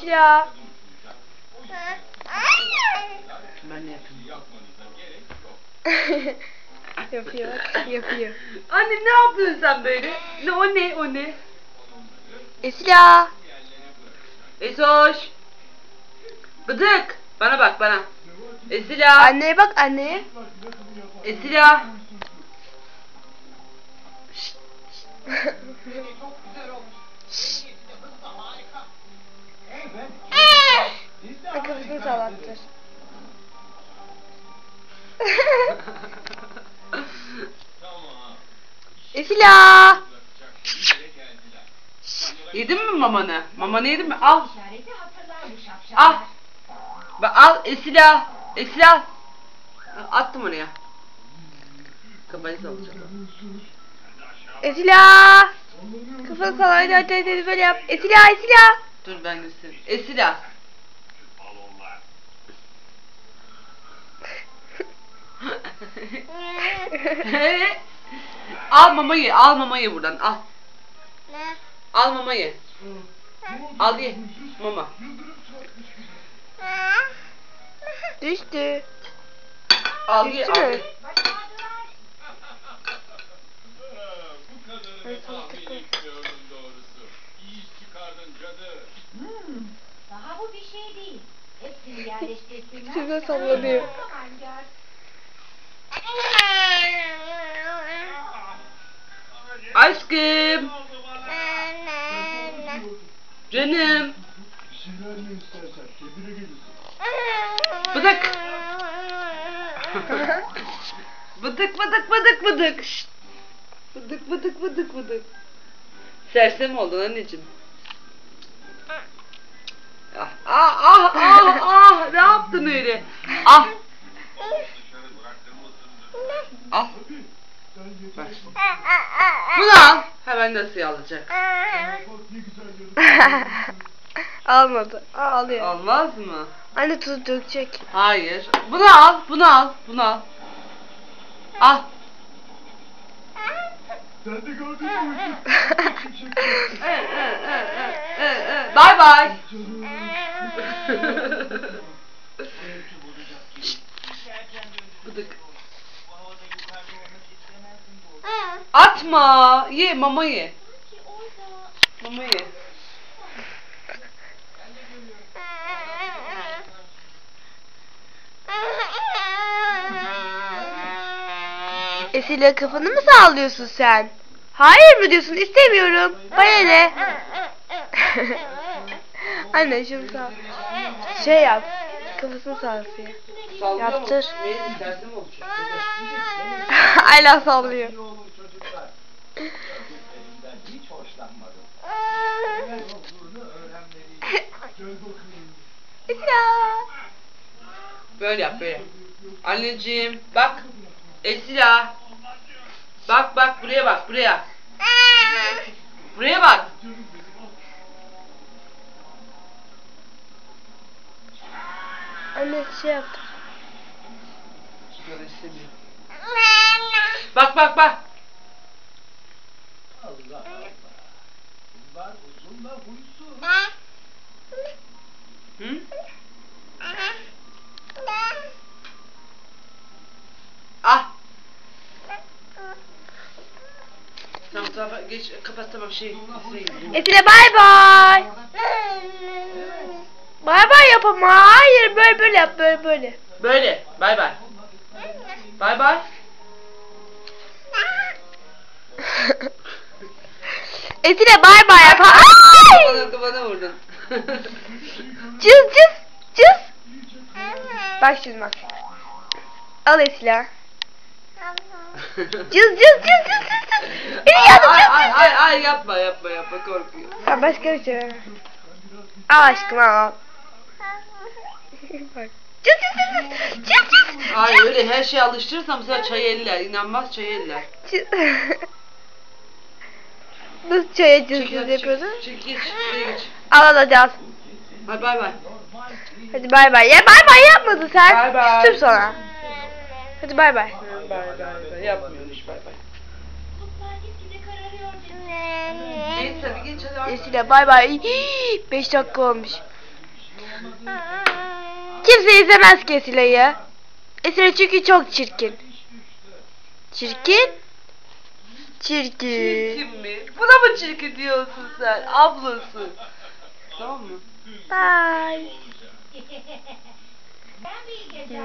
Esra. Ben ne yapayım? Yapıyor. Yapıyor. Anne ne yapıyorsun sen böyle? Ne o ne o ne? Esra. Esoş. Bıdık. Bana bak bana. Esila. Anneye bak anneye. Esila. Kafasını sallattır. Esila. Yedin mi mamanı? Mamanı yedin mi? Al. Al. Al Esila. Esila. Attım oraya. Kafayı sallayacağım. Esila. Kafanı salla hadi böyle yap. Esila Esila. Dur ben göstereyim. Esila. Al mamayı, al mamayı buradan, al. Al mamayı. Al ye, mama. Düştü. Al ye, Düştü al mü? ye. Daha bu bir şey değil. Hepsini yerleştirsinler. Şurada sallanıyor. Aşkım. Canım. Bıdık. Bıdık bıdık bıdık bıdık. Şşt. Bıdık bıdık bıdık bıdık. Sersem oldun anneciğim. Ah ah ah ah ah, ne yaptın öyle? Ah. Al. Bak. Bunu al. Hemen nasıl alacak? Almadı. Ağlıyor. Almaz mı? Anne tuz dökecek. Hayır. Bunu al. Bunu al. Bunu al. Al. Sen de gördün mü? Bye bye. Bıdık. Atma. Ye mama ye. Mama ye. Esile kafanı mı sallıyorsun sen? Hayır mı diyorsun? İstemiyorum. Bana ne? Anne şunu sal. Şey yap. Kafasını salsın. Sallıyor Yaptır. mu? Neyse tersi mi olacak? Hala sallıyor. Hiç hoşlanmadım. Neler olduğunu öğrenmeliyim. Gel bakayım. Esila. Böyle yap böyle. Anneciğim bak. Esila. Bak bak buraya bak buraya. Buraya bak. Anne şey yaptı. Sigara istemiyor. Bak bak bak. Allah Allah. Bunlar uzun da huysuz. Hı? Ah. Tamam tamam geç kapat tamam şey. Esile bay bay. Bay bay yap ama. Hayır böyle yap böyle. Böyle. Bay bay. Bay bay. Esile bay bay yap. Ay! Kafana vurdun. Cız. Bak şimdi bak. Al Esile. Cız. Beni yardım Ay yapma korkuyor. Ha başka bir şey. Al aşkım al. Bak. Cız. Ay öyle her şeye alıştırırsam mesela çay eller. İnanmaz çay eller. Nasıl çaya cız Çek yapıyordun? Çek geç. Şuraya geç. Al hadi al. Hadi bay bay. Hadi bay bay. Ya bay bay yapmadın sen. Bay bay. Küstüm sana. Hadi bay bay. Bay. Yapmıyormuş bay bay. Bulutlar gitgide kararıyor. Neyse tabii geç hadi. Esile bay bay. 5 dakika olmuş. Kimse izlemez ki Esile'yi. Esile çünkü çok çirkin. Çirkin? Çirkin. Çirkin mi? Buna mı çirkin diyorsun sen? Ablası. Tamam mı? Bye. Ben bir gece